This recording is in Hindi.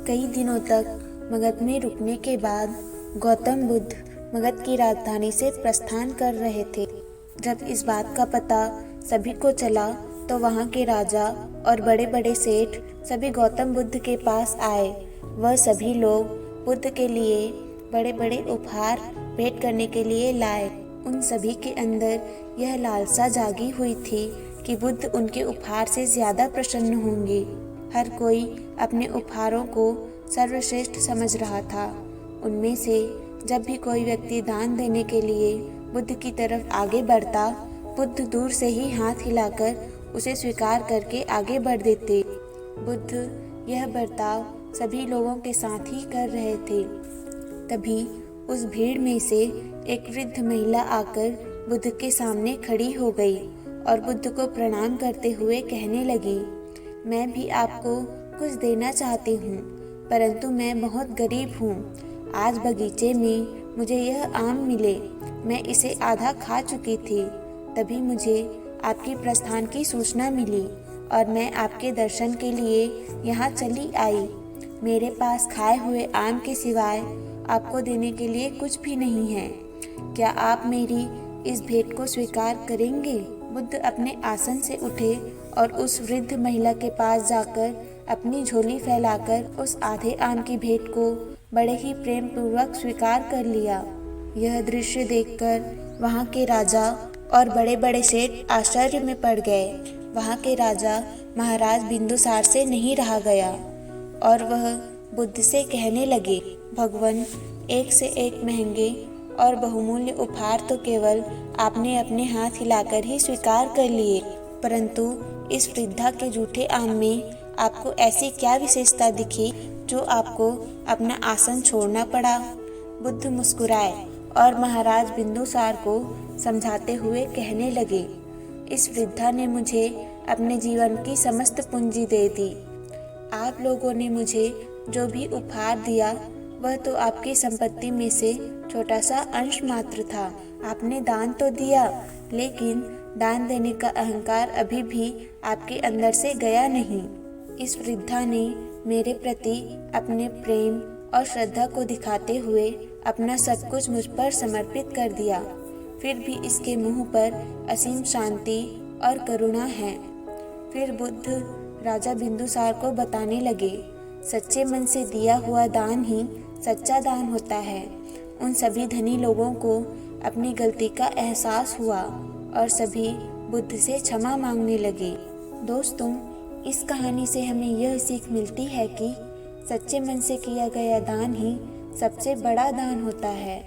कई दिनों तक मगध में रुकने के बाद गौतम बुद्ध मगध की राजधानी से प्रस्थान कर रहे थे। जब इस बात का पता सभी को चला तो वहाँ के राजा और बड़े बड़े सेठ सभी गौतम बुद्ध के पास आए। वह सभी लोग बुद्ध के लिए बड़े बड़े उपहार भेंट करने के लिए लाए। उन सभी के अंदर यह लालसा जागी हुई थी कि बुद्ध उनके उपहार से ज़्यादा प्रसन्न होंगे। हर कोई अपने उपहारों को सर्वश्रेष्ठ समझ रहा था। उनमें से जब भी कोई व्यक्ति दान देने के लिए बुद्ध की तरफ आगे बढ़ता, बुद्ध दूर से ही हाथ हिलाकर उसे स्वीकार करके आगे बढ़ देते। बुद्ध यह बर्ताव सभी लोगों के साथ ही कर रहे थे। तभी उस भीड़ में से एक वृद्ध महिला आकर बुद्ध के सामने खड़ी हो गई और बुद्ध को प्रणाम करते हुए कहने लगी, मैं भी आपको कुछ देना चाहती हूँ, परंतु मैं बहुत गरीब हूँ। आज बगीचे में मुझे यह आम मिले, मैं इसे आधा खा चुकी थी। तभी मुझे आपकी प्रस्थान की सूचना मिली और मैं आपके दर्शन के लिए यहाँ चली आई। मेरे पास खाए हुए आम के सिवाय आपको देने के लिए कुछ भी नहीं है। क्या आप मेरी इस भेंट को स्वीकार करेंगे? बुद्ध अपने आसन से उठे और उस वृद्ध महिला के पास जाकर अपनी झोली फैलाकर उस आधे आम की भेंट को बड़े ही प्रेम पूर्वक स्वीकार कर लिया। यह दृश्य देखकर वहाँ के राजा और बड़े बड़े सेठ आश्चर्य में पड़ गए। वहाँ के राजा महाराज बिंदुसार से नहीं रहा गया और वह बुद्ध से कहने लगे, भगवान, एक से एक महंगे और बहुमूल्य उपहार तो केवल आपने अपने हाथ हिलाकर ही स्वीकार कर लिए, परंतु इस वृद्धा के जूठे आम में आपको ऐसी क्या विशेषता दिखी जो आपको अपना आसन छोड़ना पड़ा? बुद्ध मुस्कुराए और महाराज बिंदुसार को समझाते हुए कहने लगे, इस वृद्धा ने मुझे अपने जीवन की समस्त पूंजी दे दी। आप लोगों ने मुझे जो भी उपहार दिया वह तो आपकी संपत्ति में से छोटा सा अंश मात्र था। आपने दान तो दिया, लेकिन दान देने का अहंकार अभी भी आपके अंदर से गया नहीं। इस वृद्धा ने मेरे प्रति अपने प्रेम और श्रद्धा को दिखाते हुए अपना सब कुछ मुझ पर समर्पित कर दिया, फिर भी इसके मुंह पर असीम शांति और करुणा है। फिर बुद्ध राजा बिंदुसार को बताने लगे, सच्चे मन से दिया हुआ दान ही सच्चा दान होता है। उन सभी धनी लोगों को अपनी गलती का एहसास हुआ और सभी बुद्ध से क्षमा मांगने लगे। दोस्तों, इस कहानी से हमें यह सीख मिलती है कि सच्चे मन से किया गया दान ही सबसे बड़ा दान होता है।